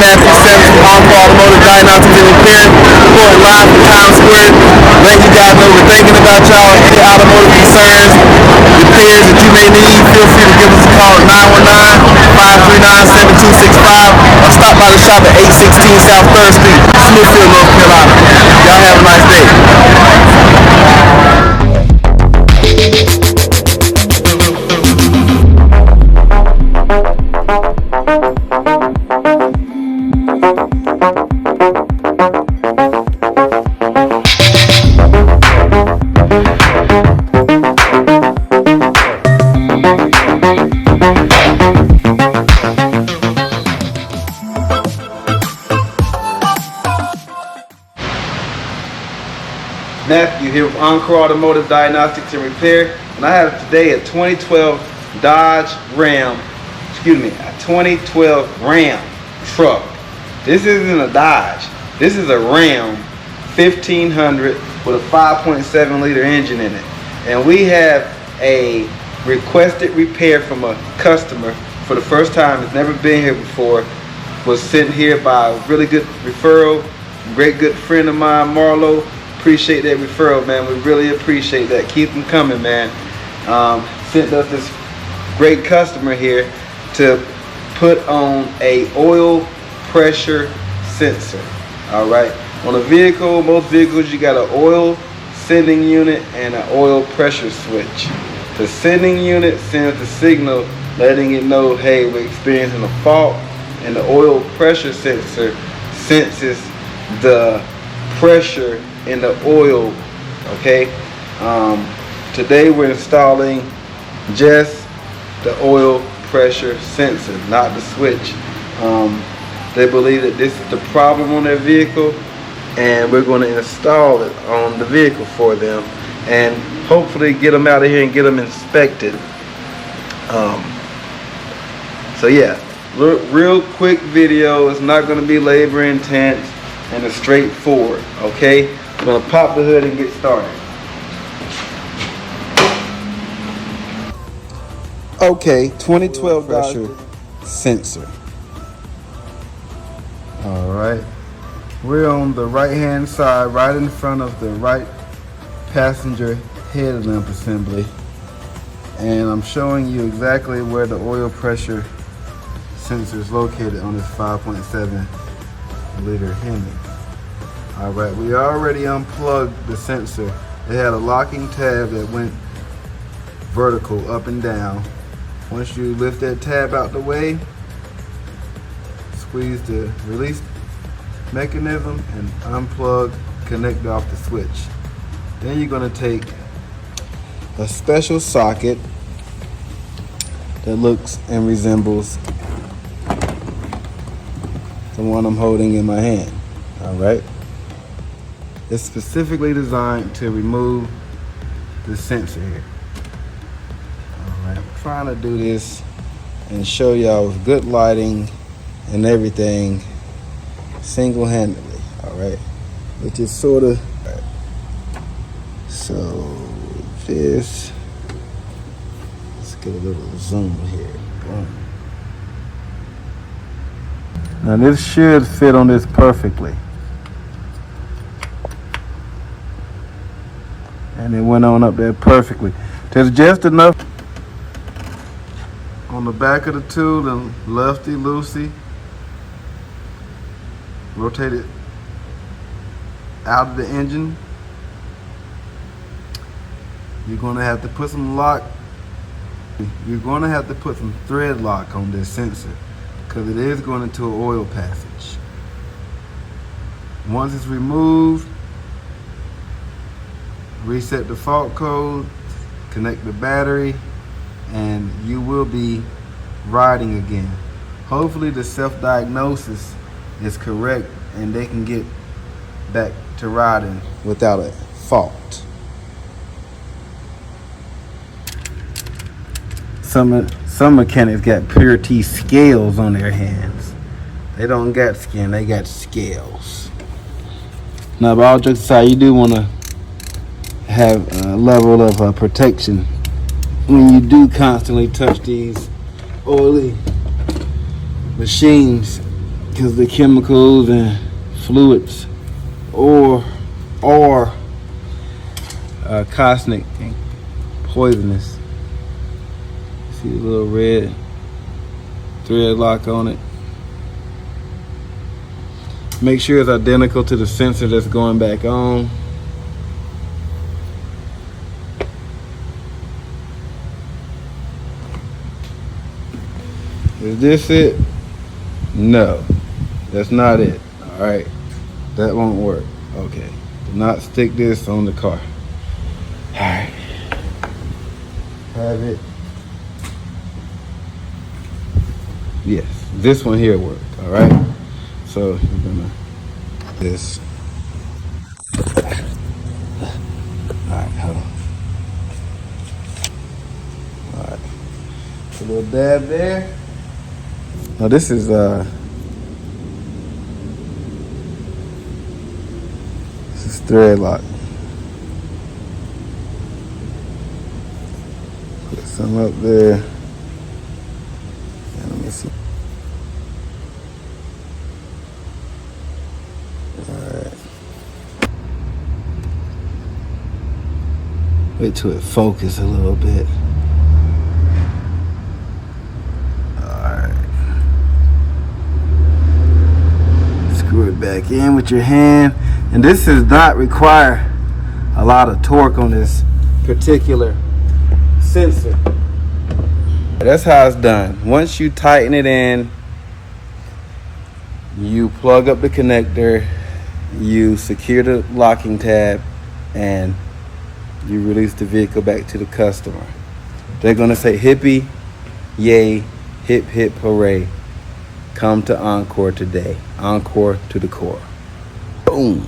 Matthew Sims from Encore Automotive Diagnostics and Repair, reporting live from Times Square, letting you guys know we're thinking about y'all. Any automotive concerns, repairs that you may need, feel free to give us a call at 919-539-7265 or stop by the shop at 816 South 3rd Street, Smithfield, North Carolina. Y'all have a nice day. Matthew here with Encore Automotive Diagnostics and Repair, and I have today a 2012 Dodge Ram, a 2012 Ram truck. This isn't a Dodge, this is a Ram 1500 with a 5.7 liter engine in it. And we have a requested repair from a customer for the first time, has never been here before, was sent here by a really good referral, great good friend of mine, Marlo. Appreciate that referral, man. We really appreciate that. Keep them coming, man. Sent us this great customer here to put on a oil pressure sensor. All right. On a vehicle, most vehicles, you got an oil sending unit and an oil pressure switch. The sending unit sends the signal letting it know, hey, we're experiencing a fault, and the oil pressure sensor senses the pressure in the oil. Okay, today we're installing just the oil pressure sensor, not the switch. They believe that this is the problem on their vehicle, and we're going to install it on the vehicle for them and hopefully get them out of here and get them inspected. So yeah, real quick video. It's not going to be labor intense and it's straightforward. Okay, I'm going to pop the hood and get started. Okay, 2012 pressure sensor. All right, we're on the right hand side, right in front of the right passenger headlamp assembly, and I'm showing you exactly where the oil pressure sensor is located on this 5.7 liter Hemi. All right, we already unplugged the sensor. It had a locking tab that went vertical up and down. Once you lift that tab out the way, squeeze the release mechanism and unplug, connect off the switch. Then you're going to take a special socket that looks and resembles the one I'm holding in my hand. All right, it's specifically designed to remove the sensor here. All right, I'm trying to do this and show y'all with good lighting and everything single-handedly. All right, which is sort of so this. Let's get a little zoom here. Boom. Now this should fit on this perfectly. And it went on up there perfectly. There's just enough on the back of the tool and lefty-loosey. Rotate it out of the engine. You're gonna have to put some lock. You're gonna have to put some thread lock on this sensor, because it is going into an oil passage. Once it's removed, reset the fault code, connect the battery, and you will be riding again. Hopefully the self-diagnosis is correct and they can get back to riding without a fault. Some mechanics got pure T scales on their hands. They don't got skin, they got scales. Now, but all jokes aside, you do want to have a level of protection when you do constantly touch these oily machines because the chemicals and fluids or caustic and poisonous. See the little red thread lock on it. Make sure it's identical to the sensor that's going back on. Is this it? No, that's not it. All right, that won't work. Okay, do not stick this on the car. All right, have it. Yes, this one here worked. All right, so you're gonna this. All right, hold on. All right, a little dab there. Now this is thread lock. Put some up there. And let me see. Alright. Wait till it focus a little bit. Screw it back in with your hand, and this does not require a lot of torque on this particular sensor. That's how it's done. Once you tighten it in, you plug up the connector, you secure the locking tab, and you release the vehicle back to the customer. They're gonna say hippie, yay, hip hip hooray. Come to Encore today. Encore to the core. Boom.